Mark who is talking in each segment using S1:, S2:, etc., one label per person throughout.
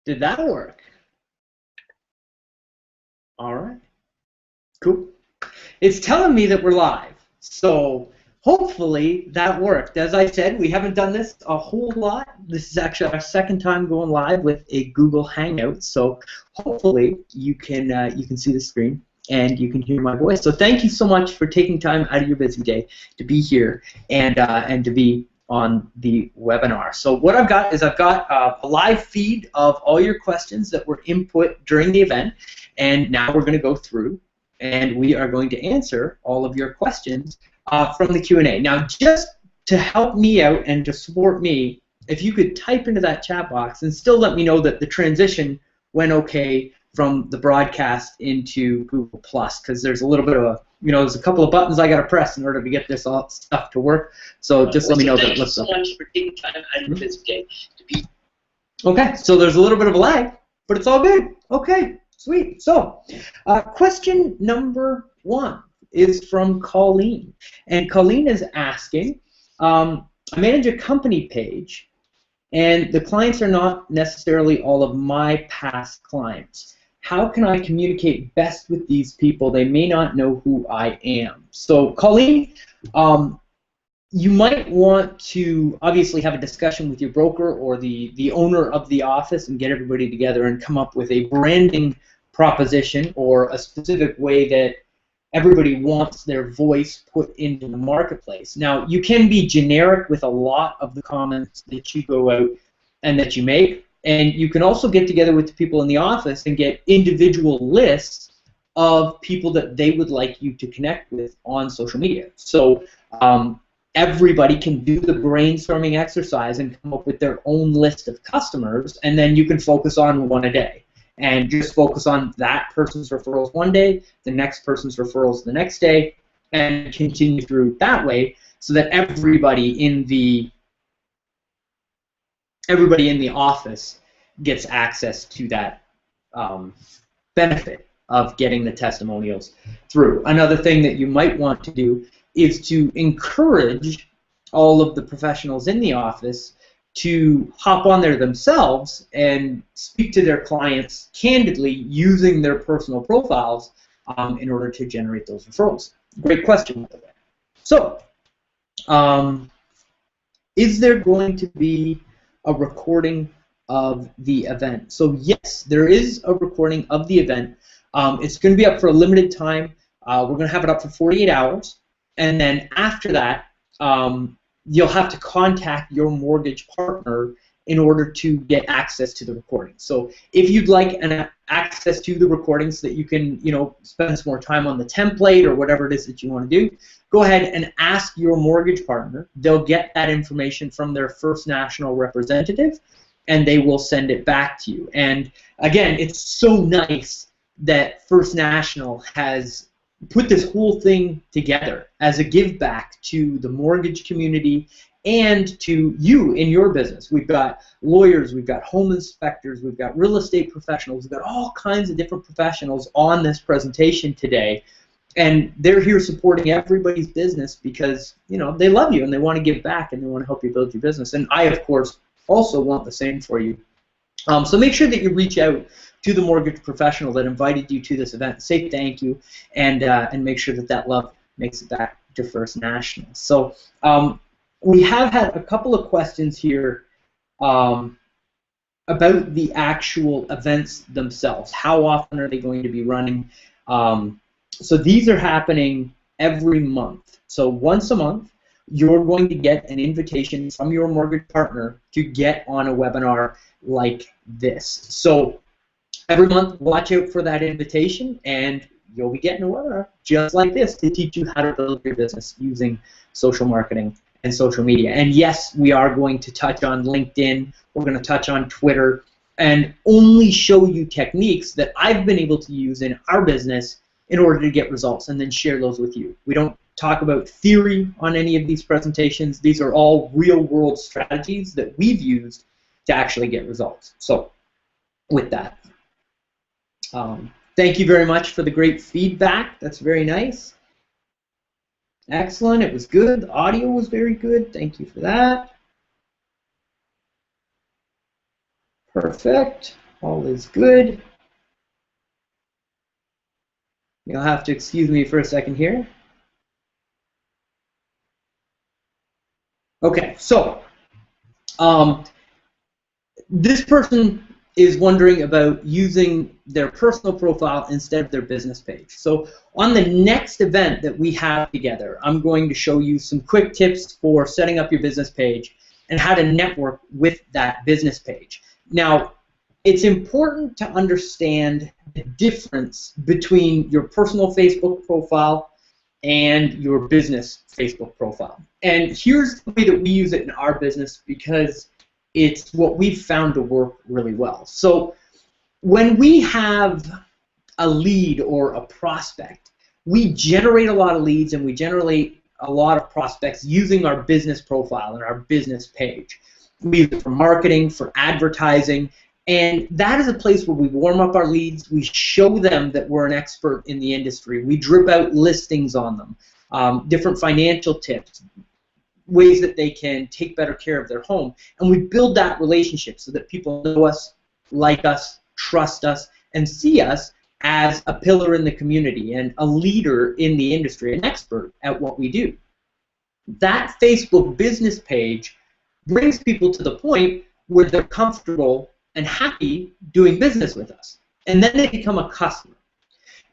S1: Did that work? All right. Cool. It's telling me that we're live. So hopefully that worked. As I said, we haven't done this a whole lot. This is actually our second time going live with a Google Hangout. So hopefully you can see the screen and you can hear my voice. So thank you so much for taking time out of your busy day to be here and to be on the webinar. So what I've got is a live feed of all your questions that were input during the event, and now we're going to go through and we are going to answer all of your questions from the Q&A. Now, just to help me out and to support me, if you could type into that chat box and still let me know that the transition went okay from the broadcast into Google+, because there's a little bit of a, there's a couple of buttons I got to press in order to get this all stuff to work. So just let me know that it looks up. Thank you so much for taking time out of your busy day to be. Okay, so there's a little bit of a lag, but it's all good. Okay, sweet. So, question number 1 is from Colleen, and Colleen is asking, I manage a company page, and the clients are not necessarily all of my past clients. How can I communicate best with these people? They may not know who I am. So, Colleen, you might want to obviously have a discussion with your broker or the owner of the office and get everybody together and come up with a branding proposition or a specific way that everybody wants their voice put into the marketplace. Now, you can be generic with a lot of the comments that you go out and that you make, and you can also get together with the people in the office and get individual lists of people that they would like you to connect with on social media. So everybody can do the brainstorming exercise and come up with their own list of customers, and then you can focus on one a day. And just focus on that person's referrals one day, the next person's referrals the next day, and continue through that way, so that everybody in the office gets access to that benefit of getting the testimonials through. Another thing that you might want to do is to encourage all of the professionals in the office to hop on there themselves and speak to their clients candidly using their personal profiles in order to generate those referrals. Great question. So, is there going to be a recording of the event? So yes, there is a recording of the event. It's going to be up for a limited time. We're going to have it up for 48 hours, and then after that, you'll have to contact your mortgage partner in order to get access to the recording. So if you'd like access to the recording so that you can, spend some more time on the template or whatever it is that you want to do, go ahead and ask your mortgage partner. They'll get that information from their First National representative, and they will send it back to you. And again, it's so nice that First National has put this whole thing together as a give back to the mortgage community and to you in your business. We've got lawyers, we've got home inspectors, we've got real estate professionals, we've got all kinds of different professionals on this presentation today, and they're here supporting everybody's business because they love you and they want to give back and they want to help you build your business. And I, of course, also want the same for you. So make sure that you reach out to the mortgage professional that invited you to this event, say thank you, and make sure that love makes it back to First National. So we have had a couple of questions here about the actual events themselves. How often are they going to be running? So these are happening every month. So once a month, you're going to get an invitation from your mortgage partner to get on a webinar like this. So every month, watch out for that invitation, and you'll be getting a webinar just like this to teach you how to build your business using social marketing and social media. And yes, we are going to touch on LinkedIn, we're going to touch on Twitter, and only show you techniques that I've been able to use in our business in order to get results, and then share those with you. We don't talk about theory on any of these presentations. These are all real-world strategies that we've used to actually get results. So with that, thank you very much for the great feedback. That's very nice. Excellent. It was good. The audio was very good. Thank you for that. Perfect. All is good. You'll have to excuse me for a second here. Okay, so this person is wondering about using their personal profile instead of their business page. So on the next event that we have together, I'm going to show you some quick tips for setting up your business page and how to network with that business page. Now, it's important to understand the difference between your personal Facebook profile and your business Facebook profile. And here's the way that we use it in our business, because it's what we've found to work really well. So when we have a lead or a prospect, we generate a lot of leads and we generate a lot of prospects using our business profile and our business page. We use it for marketing, for advertising, and that is a place where we warm up our leads. We show them that we're an expert in the industry. We drip out listings on them, different financial tips, ways that they can take better care of their home. And we build that relationship so that people know us, like us, trust us, and see us as a pillar in the community and a leader in the industry, an expert at what we do. That Facebook business page brings people to the point where they're comfortable and happy doing business with us. And then they become a customer.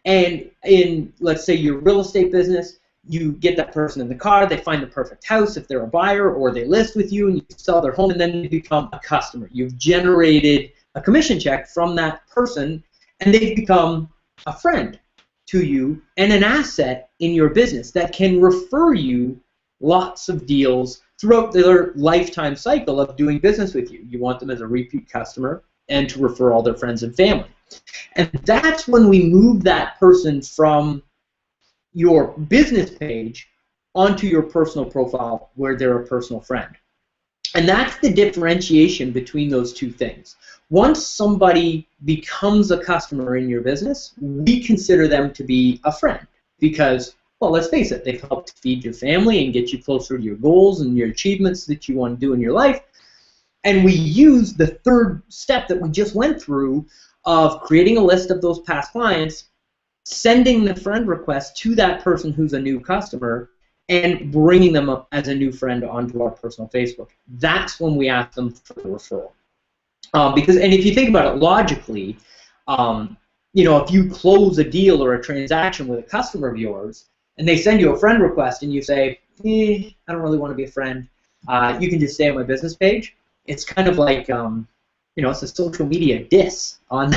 S1: And in, let's say, your real estate business, you get that person in the car, they find the perfect house if they're a buyer, or they list with you and you sell their home, and then they become a customer. You've generated a commission check from that person, and they've become a friend to you and an asset in your business that can refer you lots of deals throughout their lifetime cycle of doing business with you. You want them as a repeat customer and to refer all their friends and family. And that's when we move that person from your business page onto your personal profile where they're a personal friend. And that's the differentiation between those two things. Once somebody becomes a customer in your business, we consider them to be a friend because, well, let's face it, they've helped feed your family and get you closer to your goals and your achievements that you want to do in your life. And we use the third step that we just went through of creating a list of those past clients, sending the friend request to that person who's a new customer, and bringing them up as a new friend onto our personal Facebook. That's when we ask them for the referral. And if you think about it logically, you know, if you close a deal or a transaction with a customer of yours, and they send you a friend request, and you say, I don't really want to be a friend, you can just stay on my business page. It's kind of like, you know, it's a social media diss on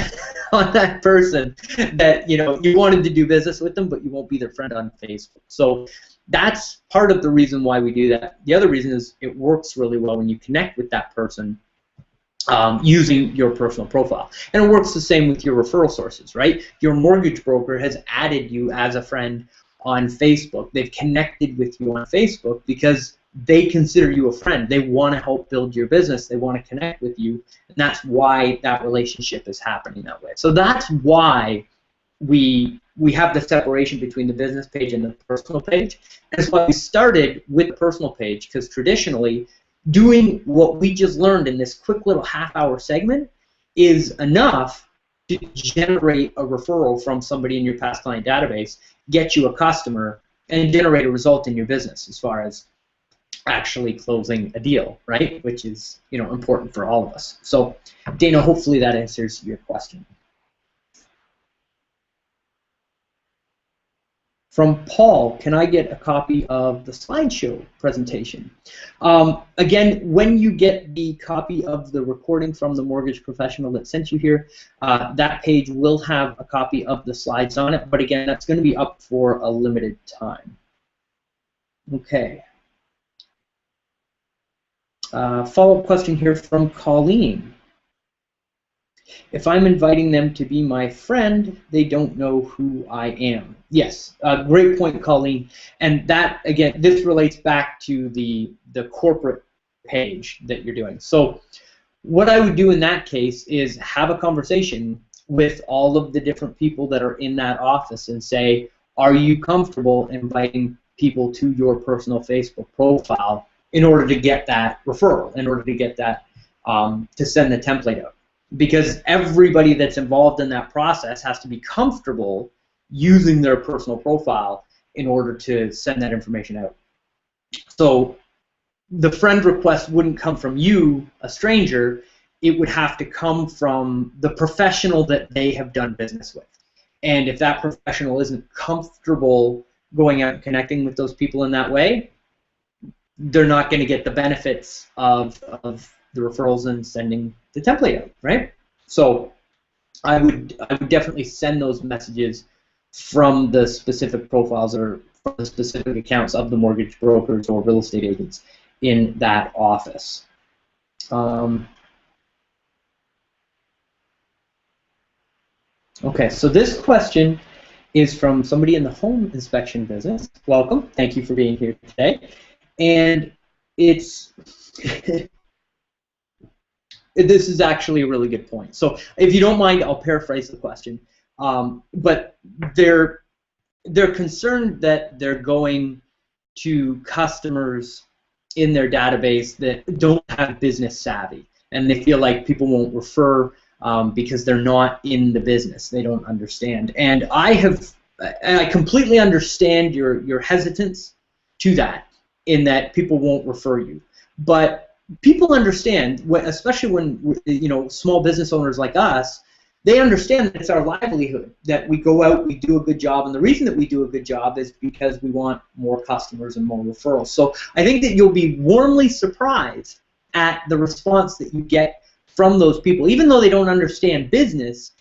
S1: on that person that, you know, you wanted to do business with them, but you won't be their friend on Facebook. So that's part of the reason why we do that. The other reason is it works really well when you connect with that person using your personal profile. And it works the same with your referral sources, right? Your mortgage broker has added you as a friend on Facebook. They've connected with you on Facebook because they consider you a friend. They want to help build your business. They want to connect with you, and that's why that relationship is happening that way. So that's why we have the separation between the business page and the personal page. And that's why we started with the personal page, because traditionally, doing what we just learned in this quick little half-hour segment is enough to generate a referral from somebody in your past client database, get you a customer, and generate a result in your business as far as actually closing a deal, right? Which is, you know, important for all of us. So, Dana, hopefully that answers your question. From Paul, can I get a copy of the slideshow presentation? Again, when you get the copy of the recording from the mortgage professional that sent you here, that page will have a copy of the slides on it, but again, that's going to be up for a limited time. Okay. Follow-up question here from Colleen. If I'm inviting them to be my friend, they don't know who I am. Yes, great point, Colleen. And that, again, this relates back to the corporate page that you're doing. So what I would do in that case is have a conversation with all of the different people that are in that office and say, are you comfortable inviting people to your personal Facebook profile in order to get that referral, in order to get that, to send the template out? because everybody that's involved in that process has to be comfortable using their personal profile in order to send that information out. So the friend request wouldn't come from you, a stranger. It would have to come from the professional that they have done business with. And if that professional isn't comfortable going out and connecting with those people in that way, they're not going to get the benefits of the referrals and sending the template out, right? So I would definitely send those messages from the specific profiles or from the specific accounts of the mortgage brokers or real estate agents in that office. Okay, so this question is from somebody in the home inspection business. Welcome, thank you for being here today. And it's this is actually a really good point. So if you don't mind, I'll paraphrase the question. But they're concerned that they're going to customers in their database that don't have business savvy, and they feel like people won't refer because they're not in the business. They don't understand. And I completely understand your hesitance to that, in that people won't refer you. But people understand, especially when small business owners like us, they understand that it's our livelihood, that we go out, we do a good job, and the reason that we do a good job is because we want more customers and more referrals. So I think that you'll be warmly surprised at the response that you get from those people. Even though they don't understand business,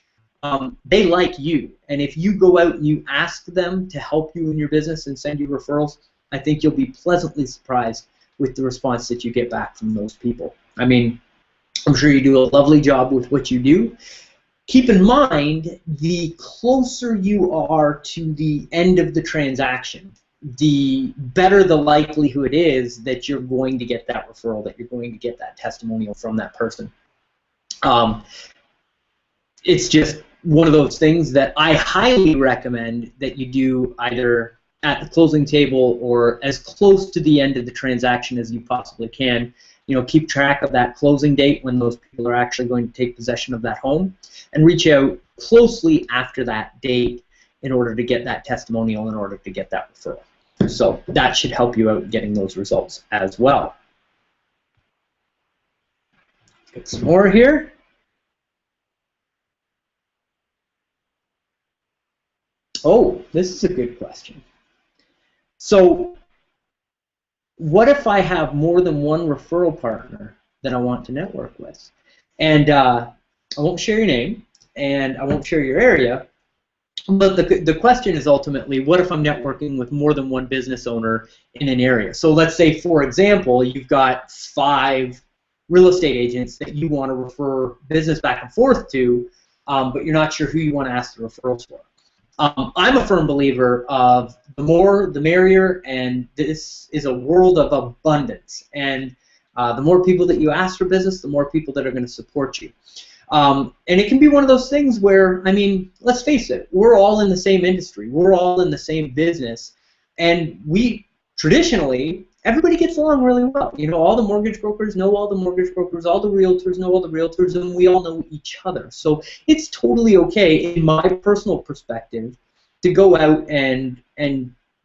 S1: they like you. And if you go out and you ask them to help you in your business and send you referrals, I think you'll be pleasantly surprised with the response that you get back from those people. I mean, I'm sure you do a lovely job with what you do. Keep in mind, the closer you are to the end of the transaction, the better the likelihood is that you're going to get that referral, that you're going to get that testimonial from that person. It's just one of those things that I highly recommend that you do either at the closing table or as close to the end of the transaction as you possibly can. Keep track of that closing date when those people are actually going to take possession of that home, and reach out closely after that date in order to get that testimonial, in order to get that referral. So that should help you out getting those results as well. Get some more here. Oh, this is a good question. So what if I have more than one referral partner that I want to network with? And I won't share your name, and I won't share your area, but the question is ultimately, what if I'm networking with more than one business owner in an area? So let's say, for example, you've got 5 real estate agents that you want to refer business back and forth to, but you're not sure who you want to ask the referrals for. I'm a firm believer of the more the merrier, and this is a world of abundance. And the more people that you ask for business, the more people that are going to support you. And it can be one of those things where, I mean, let's face it, we're all in the same industry. We're all in the same business. And we, traditionally, everybody gets along really well. All the mortgage brokers know all the mortgage brokers, all the realtors know all the realtors, and we all know each other. So it's totally okay, in my personal perspective, to go out and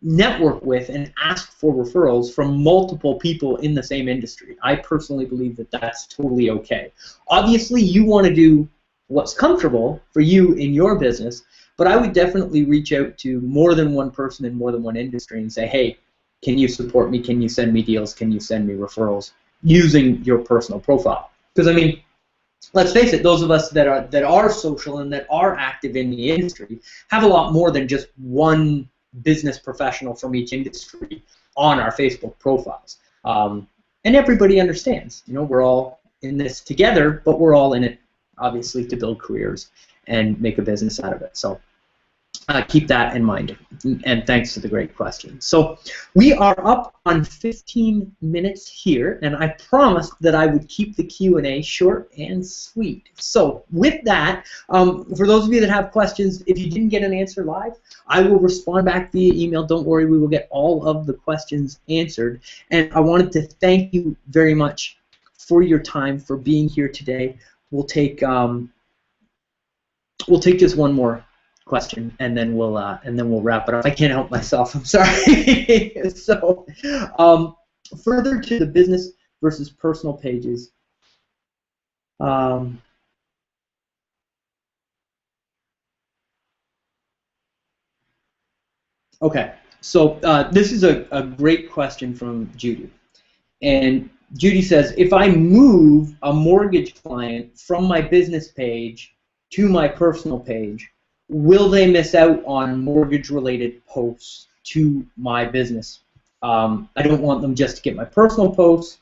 S1: network with and ask for referrals from multiple people in the same industry. I personally believe that that's totally okay. Obviously, you want to do what's comfortable for you in your business, but I would definitely reach out to more than one person in more than one industry and say, hey, can you support me? Can you send me deals? Can you send me referrals using your personal profile? Because, I mean, let's face it, those of us that are social and that are active in the industry have a lot more than just one business professional from each industry on our Facebook profiles. And everybody understands, we're all in this together, but we're all in it, obviously, to build careers and make a business out of it. So keep that in mind, and thanks for the great question. So we are up on 15 minutes here, and I promised that I would keep the Q&A short and sweet. So with that, for those of you that have questions, if you didn't get an answer live, I will respond back via email. Don't worry, we will get all of the questions answered. And I wanted to thank you very much for your time, for being here today. we'll take just one more question, and then we'll wrap it up. I can't help myself. I'm sorry. So, further to the business versus personal pages. Okay, so this is a great question from Judy. And Judy says, if I move a mortgage client from my business page to my personal page, will they miss out on mortgage-related posts to my business? I don't want them just to get my personal posts.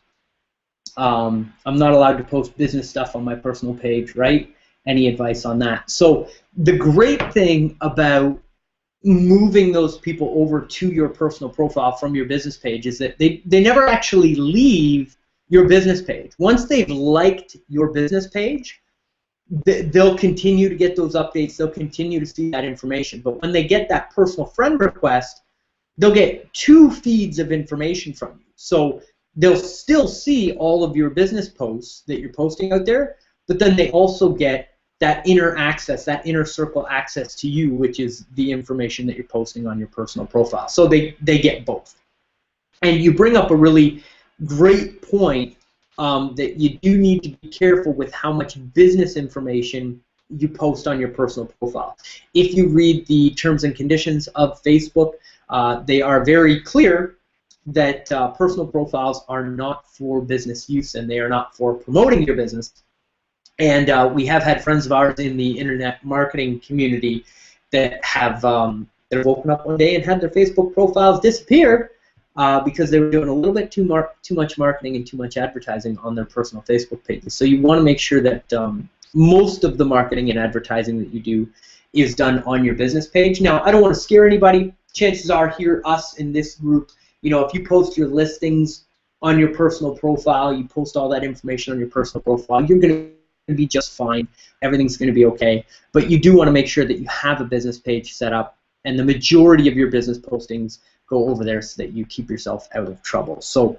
S1: I'm not allowed to post business stuff on my personal page, right? Any advice on that? So the great thing about moving those people over to your personal profile from your business page is that they never actually leave your business page. Once they've liked your business page, they'll continue to get those updates, they'll continue to see that information. But when they get that personal friend request, they'll get 2 feeds of information from you. So they'll still see all of your business posts that you're posting out there, but then they also get that inner access, that inner circle access to you, which is the information that you're posting on your personal profile. So they get both. And you bring up a really great point that you do need to be careful with how much business information you post on your personal profile. If you read the terms and conditions of Facebook, they are very clear that personal profiles are not for business use and they are not for promoting your business. And we have had friends of ours in the internet marketing community that have they're woken up one day and had their Facebook profiles disappear because they were doing a little bit too much marketing and too much advertising on their personal Facebook pages. So you want to make sure that most of the marketing and advertising that you do is done on your business page. Now, I don't want to scare anybody. Chances are here, us in this group, you know, if you post your listings on your personal profile, you post all that information on your personal profile, you're going to be just fine. Everything's going to be okay. But you do want to make sure that you have a business page set up, and the majority of your business postings go over there so that you keep yourself out of trouble. So,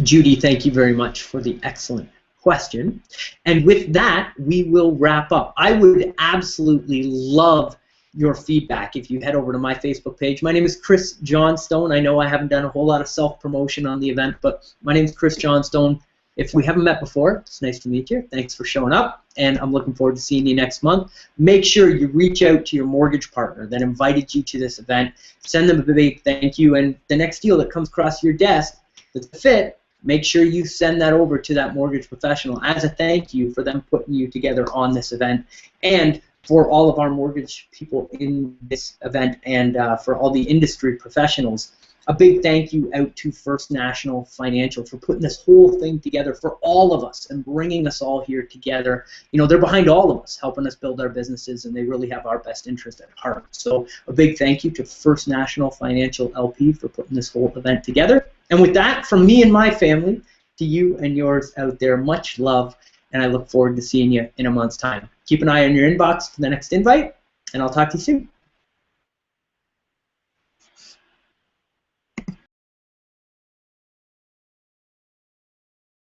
S1: Judy, thank you very much for the excellent question. And with that, we will wrap up. I would absolutely love your feedback if you head over to my Facebook page. My name is Chris Johnstone. I know I haven't done a whole lot of self-promotion on the event, but my name is Chris Johnstone. If we haven't met before, it's nice to meet you. Thanks for showing up, and I'm looking forward to seeing you next month. Make sure you reach out to your mortgage partner that invited you to this event. Send them a big thank you, and the next deal that comes across your desk that's a fit, make sure you send that over to that mortgage professional as a thank you for them putting you together on this event, and for all of our mortgage people in this event, and for all the industry professionals. A big thank you out to First National Financial for putting this whole thing together for all of us and bringing us all here together. You know, they're behind all of us, helping us build our businesses, and they really have our best interest at heart. So a big thank you to First National Financial LP for putting this whole event together. And with that, from me and my family, to you and yours out there, much love, and I look forward to seeing you in a month's time. Keep an eye on your inbox for the next invite, and I'll talk to you soon.